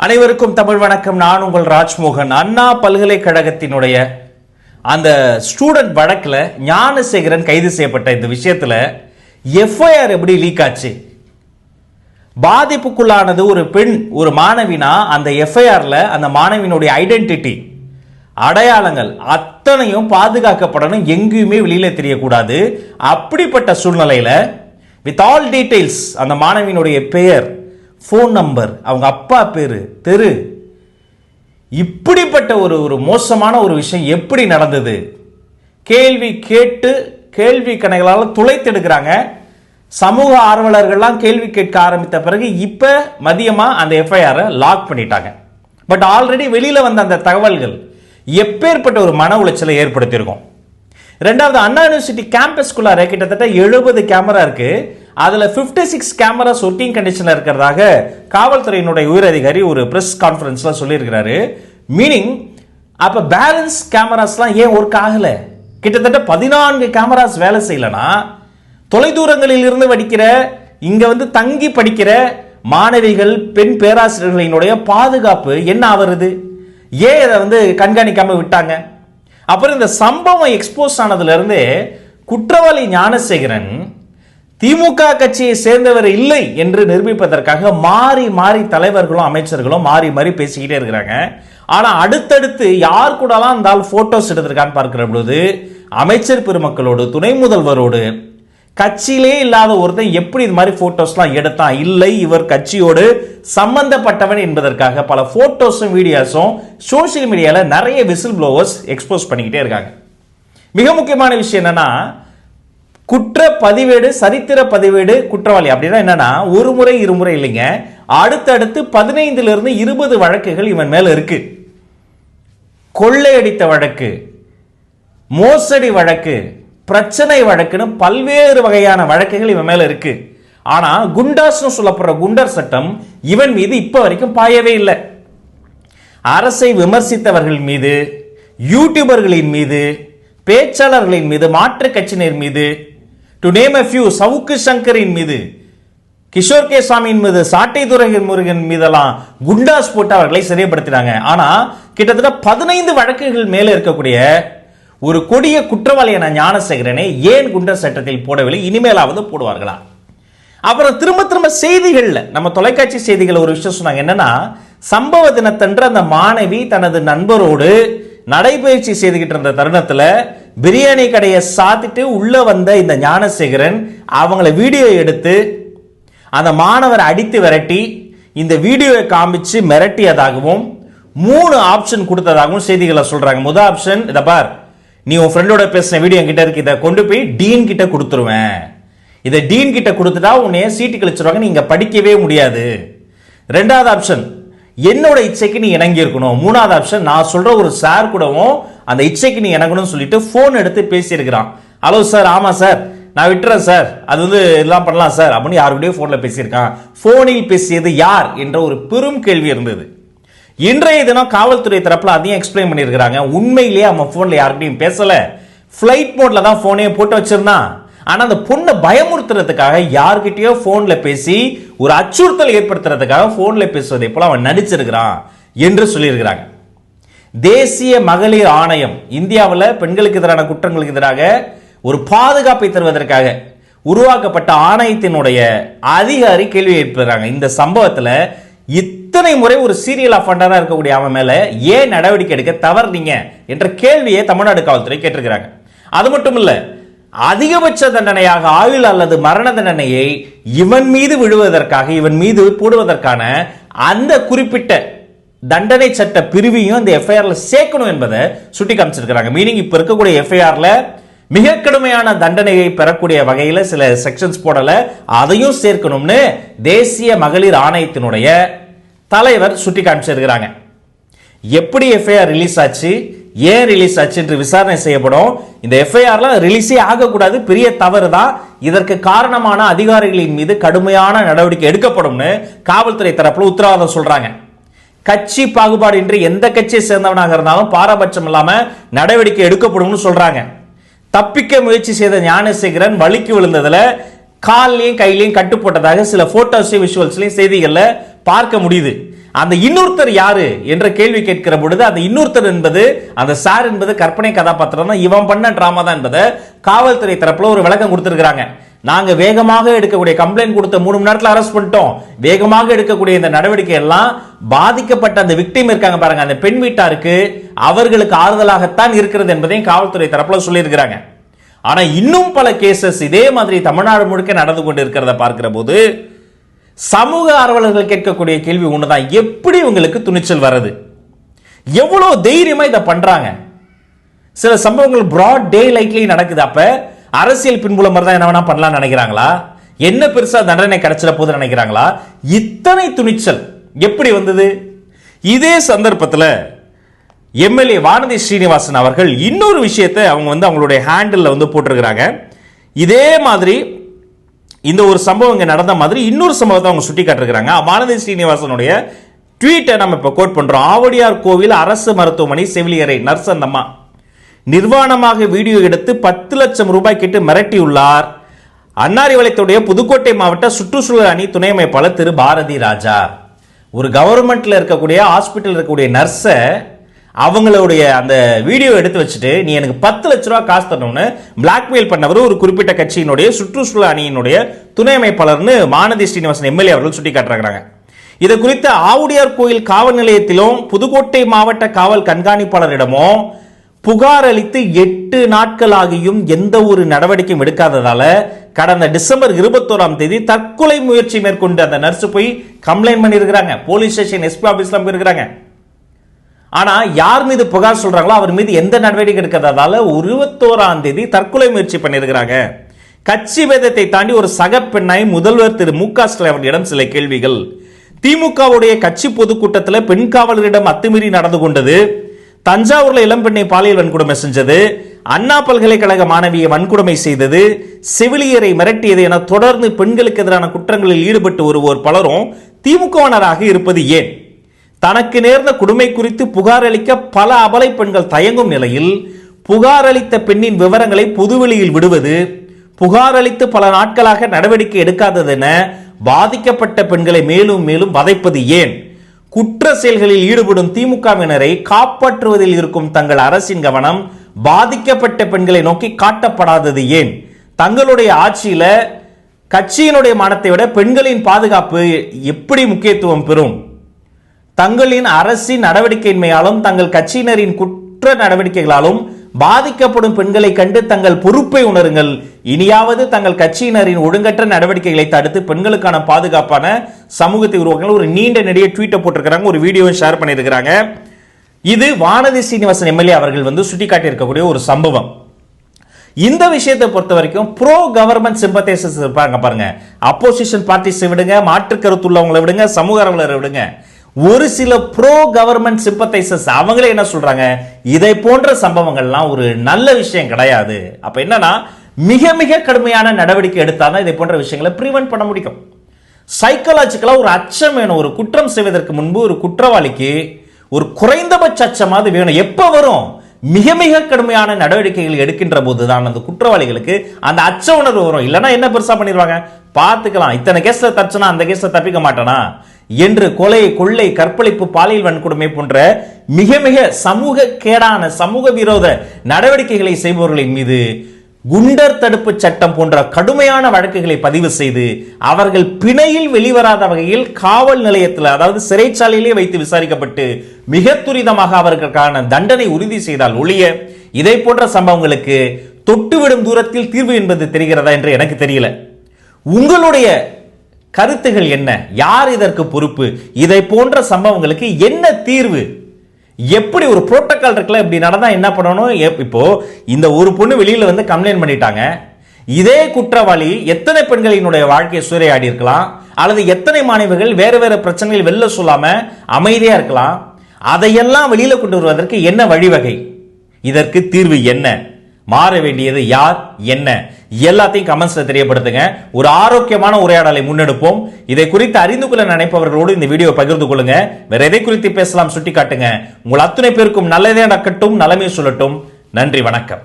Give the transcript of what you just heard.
அனைவருக்கும் தமிழ் வணக்கம். நான் உங்கள் ராஜ்மோகன். அண்ணா பல்கலைக்கழகத்தினுடைய அந்த ஸ்டூடெண்ட் வழக்கில் ஞானசேகரன் கைது செய்யப்பட்ட இந்த விஷயத்தில் எஃப்ஐஆர் எப்படி லீக் ஆச்சு? பாதிப்புக்குள்ளானது ஒரு பெண், ஒரு மாணவினா அந்த எஃப்ஐஆர்ல அந்த மாணவியினுடைய ஐடென்டிட்டி, அடையாளங்கள் அத்தனையும் பாதுகாக்கப்படணும், எங்கேயுமே வெளியில தெரியக்கூடாது. அப்படிப்பட்ட சூழ்நிலையில வித் ஆல் டீடைல்ஸ், அந்த மாணவியினுடைய பெயர், ஃபோன் நம்பர், அவங்க அப்பா பேரு, தெரு, இப்படிப்பட்ட ஒரு மோசமான ஒரு விஷயம் எப்படி நடந்தது? கேள்வி கேட்டு கேள்வி கணைகளால் துளைத்தெடுக்கிறாங்க. சமூக ஆர்வலர்கள்லாம் கேள்வி கேட்க ஆரம்பித்த பிறகு இப்ப மதியமா அந்த எஃப்ஐஆர் லாக் பண்ணிட்டாங்க. பட் ஆல்ரெடி வெளியில வந்த அந்த தகவல்கள் எப்பேற்பட்ட ஒரு மன உளைச்சலை ஏற்படுத்தியிருக்கும். ரெண்டாவது, அண்ணா யூனிவர்சிட்டி கேம்பஸ்குள்ளார கிட்டத்தட்ட 70 கேமரா இருக்கு. அதுல 56 கேமராஸ் ஒர்க்கிங் கண்டிஷன்ல இருக்கிறதாக காவல்துறையினுடைய உயர் அதிகாரி ஒரு பிரஸ் கான்ஃபரன்ஸ்ல சொல்லியிருக்கிறாரு. மீனிங் அப்ப பேலன்ஸ் கேமராஸ்லாம் ஏன் ஒர்க் ஆகல? கிட்டத்தட்ட 14 கேமராஸ் வேலை செய்யலனா தொலைதூரங்களில் இருந்து படிக்கிற, இங்க வந்து தங்கி படிக்கிற மாணவிகள், பெண் பேராசிரியர்களினுடைய பாதுகாப்பு என்ன ஆவறது? ஏன் இதை வந்து கண்காணிக்காம விட்டாங்க? அப்புறம் இந்த சம்பவம் எக்ஸ்போஸ் ஆனதுல இருந்து குற்றவாளி ஞானசேகரன் திமுக கட்சியை சேர்ந்தவர் இல்லை என்று நிரூபிப்பதற்காக மாறி மாறி தலைவர்களும் அமைச்சர்களும் மாறி மாறி பேசிக்கிட்டே இருக்கிறாங்க. ஆனா அடுத்தடுத்து யார் கூடலாம் இருந்தால் போட்டோஸ் எடுத்திருக்கான்னு பார்க்கிற பொழுது அமைச்சர் பெருமக்களோடு, துணை முதல்வரோடு, கட்சியிலே இல்லாத ஒருத்தன் எப்படி இது மாதிரி போட்டோஸ்லாம் எடுத்தான்? இல்லை, இவர் கட்சியோடு சம்பந்தப்பட்டவன் என்பதற்காக பல போட்டோஸும் வீடியோஸும் சோசியல் மீடியால நிறைய விசில் ப்ளோவர்ஸ் எக்ஸ்போஸ் பண்ணிக்கிட்டே இருக்காங்க. மிக முக்கியமான விஷயம் என்னன்னா, குற்ற பதிவேடு, சரித்திர பதிவேடு, குற்றவாளி அப்படின்னா என்னன்னா ஒரு முறை இருமுறை இல்லைங்க, அடுத்தடுத்து 15 இருந்து 20 வழக்குகள் இவன் மேல இருக்கு. கொள்ளையடித்த வழக்கு, மோசடி வழக்கு, பிரச்சனை வழக்குன்னு பல்வேறு வகையான வழக்குகள் இவன் மேல இருக்கு. ஆனா குண்டாஸ் சொல்லப்படுற குண்டர் சட்டம் இவன் மீது இப்ப வரைக்கும் பாயவே இல்லை. அரசை விமர்சித்தவர்கள் மீது, யூடியூபர்களின் மீது, பேச்சாளர்களின் மீது, மாற்று கட்சியினர் மீது, டு நேம் a few, சவுக்கு சங்கரின் மீது, கிஷோர் கே சாமியின் மீது, சாட்டை துரை முருகன் மீதெல்லாம் குண்டாஸ் போட்டு அவர்களை சிறைப்படுத்தினாங்க. ஆனா கிட்டத்தட்ட 15 வழக்குகள் மேல இருக்கக்கூடிய ஒரு கொடிய குற்றவாளியான ஞானசேகரனை ஏன் குண்டர் சட்டத்தில் போடவில்லை? இனிமேலாவது போடுவார்களா? அப்புறம் திரும்ப திரும்ப செய்திகள்ல, நம்ம தொலைக்காட்சி செய்திகள் ஒரு விஷயம் சொன்னாங்க. என்னன்னா, சம்பவ தினத்தன்று அந்த மாணவி தனது நண்பரோடு நடைபயிற்சி செய்துகிட்டு இருந்த தருணத்துல பிரியாணி கடையை சாத்திட்டு உள்ள வந்த இந்த ஞானசேகரன் அவங்கள வீடியோ எடுத்து அந்த மாணவரை அடித்து விரட்டி இந்த வீடியோவை காமிச்சு மிரட்டியதாகவும் 3 ஆப்ஷன் கொடுத்ததாகவும் செய்திகளை சொல்றாங்க. முதல் ஆப்ஷன், இத பார், நீ உன் ஃப்ரெண்டோட பேசின வீடியோ என்கிட்ட இருக்கு, இதை கொண்டு போய் டீன் கிட்ட கொடுத்துருவேன், இதை டீன் கிட்ட கொடுத்துட்டா உன்னைய சீட்டு கழிச்சிருவாங்க, நீங்க படிக்கவே முடியாது. ரெண்டாவது ஆப்ஷன், என்னோட இச்சைக்கு நீ இணங்கி இருக்கணும். மூணாவது ஆப்ஷன், நான் சொல்ற ஒரு சார் கூடவும் அந்த இச்சைக்கு நீ இணங்கணும்னு சொல்லிட்டு போன் எடுத்து பேசி இருக்கிறான். ஹலோ சார், ஆமா சார், நான் விட்டுறேன் சார், அது வந்து எல்லாம் பண்ணலாம் சார் அப்படின்னு யாருடைய போன்ல பேசியிருக்கான். போனில் பேசியது யார் என்ற ஒரு பெரும் கேள்வி இருந்தது. இன்றைய தினம் காவல்துறை தரப்புல அதையும் எக்ஸ்பிளைன் பண்ணியிருக்கிறாங்க. உண்மையிலேயே அவன் போன்ல யாருக்கிட்டையும் பேசல, பிளைட் மோட்ல தான் போனே போட்டு வச்சிருந்தான். ஆனா அந்த பொண்ணை பயமுறுத்துறதுக்காக யார்கிட்டயோ போன்ல பேசி ஒரு அச்சுறுத்தல் ஏற்படுத்துறதுக்காக போன்ல பேசுவதை போல அவன் நடிச்சிருக்கிறான் என்று சொல்லியிருக்கிறாங்க. தேசிய மகளிர் ஆணையம் இந்தியாவில் பெண்களுக்கு எதிரான குற்றங்களுக்கு எதிராக ஒரு பாதுகாப்பை தருவதற்காக உருவாக்கப்பட்ட ஆணையத்தினுடைய அதிகாரி கேள்வி எழுப்புறாங்க. இந்த சம்பவத்துல இத்தனை முறை ஒரு சீரியல் அஃபண்டரா இருக்கக்கூடிய அவன் மேல ஏன் நடவடிக்கை எடுக்க தவறுனீங்க என்ற கேள்வியை தமிழ்நாடு காவல்துறை கேட்டிருக்கிறாங்க. அது மட்டும் இல்ல, அதிகபட்ச தண்டனையாக ஆயுள் அல்லது மரண தண்டனையை இவன் மீது விழுவதற்காக, இவன் மீது போடுவதற்கான அந்த குறிப்பிட்ட தண்டனை சட்ட பிரிவையும் இந்த எஃப்ஐஆர்ல சேர்க்கணும் என்பதை சுட்டி காமிச்சிருக்கிறாங்க. மீனிங் இப்ப இருக்கக்கூடிய எஃப்ஐஆர்ல மிக கடுமையான தண்டனையை பெறக்கூடிய வகையில சில செக்ஷன்ஸ் போடல, அதையும் சேர்க்கணும்னு தேசிய மகளிர் ஆணையத்தினுடைய தலைவர் சுட்டி காமிச்சிருக்கிறாங்க. எப்படி எஃப்ஐஆர் ரிலீஸ் ஆச்சு, ஏன் ரிலீஸ் ஆச்சு என்று விசாரணை செய்யப்படும். இந்த எஃப்ஐஆர்ல ரிலீஸே ஆகக்கூடாது, பெரிய தவறு தான், இதற்கு காரணமான அதிகாரிகளின் மீது கடுமையான நடவடிக்கை எடுக்கப்படும்னு காவல்துறை தரப்புல உத்தரவாதம் சொல்றாங்க. கட்சி பாகுபாடு இன்றி எந்த கட்சியை சேர்ந்தவனாக இருந்தாலும் பாரபட்சம் இல்லாம நடவடிக்கை எடுக்கப்படும் சொல்றாங்க. தப்பிக்க முயற்சி செய்த ஞானசேகரன் வலிக்கு விழுந்ததுல காலையும் கையிலையும் கட்டு போட்டதாக சில போட்டோஸையும் விஷுவல்ஸ்லையும் செய்திகள்ல பார்க்க முடியுது. அந்த இன்னொருத்தர் யாரு என்ற கேள்வி கேட்கிற பொழுது அந்த இன்னொருத்தர் என்பது அந்த சார் என்பது கற்பனை கதாபாத்திரம் தான், இவன் பண்ண டிராமா தான் என்பதை காவல்துறை தரப்புல ஒரு விளக்கம் கொடுத்திருக்கிறாங்க. நாங்க வேகமாக எடுக்கக்கூடிய கம்ப்ளைண்ட் கொடுத்த 3 மணி நேரத்தில் அரெஸ்ட் பண்ணிட்டோம். வேகமாக எடுக்கக்கூடிய இந்த நடவடிக்கை எல்லாம் பாதிக்கப்பட்ட அந்த விக்டிம் இருக்காங்க பாருங்க, அந்த பெண் வீட்டாருக்கு அவர்களுக்கு ஆறுதலாகத்தான் இருக்கிறது என்பதையும் காவல்துறை தரப்புல சொல்லியிருக்கிறாங்க. ஆனா இன்னும் பல கேசஸ் இதே மாதிரி தமிழ்நாடு முழுக்க நடந்து கொண்டு இருக்கிறத பார்க்கிற போது சமூக ஆர்வலர்கள் கேட்கக்கூடிய கேள்வி ஒண்ணுதான், எப்படி உங்களுக்கு துணிச்சல் வருது? எவ்வளவு தைரியமா இதை பண்றாங்க? சில சம்பவங்கள் பிராட் டே லைட்லி நடக்குது. அப்ப அரசியல் பின்புலம் தான் என்ன வேணா பண்ணலாம் நினைக்கிறாங்களா? என்ன பெருசா தண்டனை கிடைச்சிட போது நினைக்கிறாங்களா? இத்தனை துணிச்சல் எப்படி வந்தது? இதே சந்தர்ப்பத்தில் எம்எல்ஏ வானதி ஸ்ரீனிவாசன் அவர்கள் இன்னொரு விஷயத்தை அவங்க அவங்களுடைய ஹேண்டில் போட்டிருக்கிறாங்க. இதே மாதிரி இந்த ஒரு சம்பவம் இங்க நடந்த மாதிரி இன்னொரு சம்பவத்தை அவங்க சுட்டி காட்டிருக்கிறாங்க. வானதி ஸ்ரீனிவாசனுடைய ட்வீட்டை நம்ம இப்ப கோட் பண்றோம். ஆவடியார் கோவில் அரசு மருத்துவமனை செவிலியரை நர்ஸ் அந்தம்மா நிர்வாணமாக வீடியோ எடுத்து 10 லட்சம் ரூபாய் கேட்டு மிரட்டியுள்ளார். அன்னாரி வளையத்துடைய புதுக்கோட்டை மாவட்ட சுற்றுச்சூழல் அணி துணை அமைப்பாளர் திரு பாரதி ராஜா. ஒரு கவர்மெண்ட்ல இருக்கக்கூடிய ஹாஸ்பிட்டல் இருக்கக்கூடிய நர்ஸை அவங்களுடைய அந்த வீடியோ எடுத்து வச்சுட்டு நீ எனக்கு 10 லட்ச ரூபாய் காசு தரணும்னு பிளாக்மெயில் பண்ணவர் ஒரு குறிப்பிட்ட கட்சியினுடைய சுற்றுச்சூழல் அணியினுடைய துணை அமைப்பாளர்னு வானதி ஸ்ரீனிவாசன் எம்எல்ஏ அவர்கள் சுட்டி காட்டுறாங்க. இது குறித்து ஆவுடையார் கோயில் காவல் நிலையத்திலும் புதுக்கோட்டை மாவட்ட காவல் கண்காணிப்பாளரிடமும் புகார் அளித்து 8 நாட்கள் ஆகியும் எந்த ஒரு நடவடிக்கையும் எடுக்காததால கடந்த டிசம்பர் 21ஆம் தேதி தற்கொலை முயற்சி மேற்கொண்டு அந்த நர்ஸ் போய் கம்ப்ளைண்ட் பண்ணியிருக்கிறாங்க. போலீஸ் ஸ்டேஷன் எஸ்பி ஆபீஸ்ல போயிருக்கிறாங்க. ஆனா யார் மீது புகார் சொல்றாங்களோ அவர் மீது எந்த நடவடிக்கை எடுக்காததால 21ஆம் தேதி தற்கொலை முயற்சி பண்ணியிருக்கிறாங்க. கட்சி வேதத்தை தாண்டி ஒரு சக பெண்ணாய் முதல்வர் திரு மு.க. ஸ்டாலின் அவர்களிடம் சில கேள்விகள். திமுகவுடைய கட்சி பொதுக்கூட்டத்தில் பெண் காவலரிடம் அத்துமீறி நடந்து கொண்டது, தஞ்சாவூர்ல இளம்பெண்ணை பாலியல் வன்கொடுமை செஞ்சது, அண்ணா பல்கலைக்கழக மாணவியை வன்கொடுமை செய்தது, செவிலியரை மிரட்டியது என தொடர்ந்து பெண்களுக்கு எதிரான குற்றங்களில் ஈடுபட்டு வருவோர் பலரும் திமுகவினராக இருப்பது ஏன்? தனக்கு நேர்ந்த கொடுமை குறித்து புகார் அளிக்க பல அபலை பெண்கள் தயங்கும் நிலையில் புகார் அளித்த பெண்ணின் விவரங்களை பொதுவெளியில் விடுவது, புகார் அளித்து பல நாட்களாக நடவடிக்கை எடுக்காதது என பாதிக்கப்பட்ட பெண்களை மேலும் மேலும் வதைப்பது ஏன்? குற்ற செயல்களில் ஈடுபடும் திமுகவினரை காப்பாற்றுவதில் இருக்கும் தங்கள் அரசின் கவனம் பாதிக்கப்பட்ட பெண்களை நோக்கி காட்டப்படாதது ஏன்? தங்களுடைய ஆட்சியில கட்சியினுடைய மானத்தை விட பெண்களின் பாதுகாப்பு எப்படி முக்கியத்துவம் பெறும்? தங்களின் அரசின் நடவடிக்கையின்மையாலும் தங்கள் கட்சியினரின் குற்ற நடவடிக்கைகளாலும் பாதிக்கப்படும் பெண்களை கண்டு தங்கள் பொறுப்பை உணருங்கள். இனியாவது தங்கள் கட்சியினரின் ஒழுங்கற்ற நடவடிக்கைகளை தடுத்து பெண்களுக்கான பாதுகாப்பான சமூகத்தை உருவாக்க ஒரு நீண்ட நெடிய ட்வீட்டை போட்டிருக்கிறாங்க, ஒரு வீடியோவை ஷேர் பண்ணியிருக்கிறாங்க. இது வானதி ஸ்ரீனிவாசன் எம்எல்ஏ அவர்கள் சுட்டிக்காட்டி இருக்கக்கூடிய ஒரு சம்பவம். இந்த விஷயத்தை பொறுத்த வரைக்கும் ப்ரோ கவர்மெண்ட் சிம்பத்தைசர்ஸ் இருப்பாங்க பாருங்க, அப்போசிஷன் பார்ட்டிஸ் விடுங்க, மாற்று கருத்துள்ளவங்களை விடுங்க, சமூக ஆர்வலரை விடுங்க, ஒரு சில ப்ரோ கவர்மெண்ட் சிம்பத்தைசர்ஸ் அவங்களே என்ன சொல்றாங்க, இதை போன்ற சம்பவங்கள்லாம் ஒரு நல்ல விஷயம் கிடையாது. அப்ப என்னன்னா மிக மிக கடுமையான நடவடிக்கை எடுத்தாதான் இதை போன்ற விஷயங்களை பிரிவென்ட் பண்ண முடியும். சைக்காலஜிக்கலா ஒரு அச்சம் வேணும். ஒரு குற்றம் செய்வதற்கு முன்பு ஒரு குற்றவாளிக்கு ஒரு குறைந்தபட்ச அச்சமாவது வேணும். எப்ப வரும்? மிக மிக கடுமையான நடவடிக்கைகள் எடுக்கின்ற போதுதான் அந்த குற்றவாளிகளுக்கு அந்த அச்ச உணர்வு வரும். இல்லைன்னா என்ன பெருசா பண்ணிடுவாங்க, பார்த்துக்கலாம், இத்தனை கேஸ்ல தப்பிச்சனா அந்த கேஸ்ல தப்பிக்க மாட்டானா என்று கொலை, கொள்ளை, கற்பழிப்பு, பாலியல் வன்கொடுமை போன்ற மிக மிக சமூக கேடான சமூக விரோத நடவடிக்கைகளை செய்பவர்களின் மீது குண்டர் தடுப்பு சட்டம் போன்ற கடுமையான வழக்குகளை பதிவு செய்து அவர்கள் பிணையில் வெளிவராத வகையில் காவல் நிலையத்தில், அதாவது சிறைச்சாலையிலே வைத்து விசாரிக்கப்பட்டு மிக துரிதமாக அவர்களுக்கான தண்டனை உறுதி செய்தால் ஒழிய இதை போன்ற சம்பவங்களுக்கு தொட்டுவிடும் தூரத்தில் தீர்வு என்பது தெரிகிறதா என்று எனக்கு தெரியல. உங்களுடைய கருத்துகள் என்ன? யார் இதற்கு பொறுப்பு? இதை போன்ற சம்பவங்களுக்கு என்ன தீர்வு? எப்படி ஒரு புரோட்டோகால் இருக்குல்ல, இப்படி நடந்தா என்ன பண்ணணும்? இப்போ இந்த ஒரு பொண்ணு வெளியில கம்ப்ளைண்ட் பண்ணிட்டாங்க, இதே குற்றவாளி எத்தனை பெண்களினுடைய வாழ்க்கையை சூறையாடி இருக்கலாம், அல்லது எத்தனை மாணவிகள் வேற வேற பிரச்சனைகள் வெளில சொல்லாம அமைதியா இருக்கலாம். அதையெல்லாம் வெளியில கொண்டு வருவதற்கு என்ன வழிவகை? இதற்கு தீர்வு என்ன? மாற வேண்டியது யார், என்ன? எல்லாத்தையும் கமெண்ட்ஸ்ல தெரியப்படுத்துங்க. ஒரு ஆரோக்கியமான உரையாடலை முன்னெடுப்போம். இதை குறித்து அறிந்து கொள்ள நினைப்பவர்களோடு இந்த வீடியோ பகிர்ந்து கொள்ளுங்க. வேற எதை குறித்து பேசலாம் சுட்டி காட்டுங்க. உங்கள் அத்தனை பேருக்கும் நல்லதே நடக்கட்டும், நலமே சொல்லட்டும். நன்றி, வணக்கம்.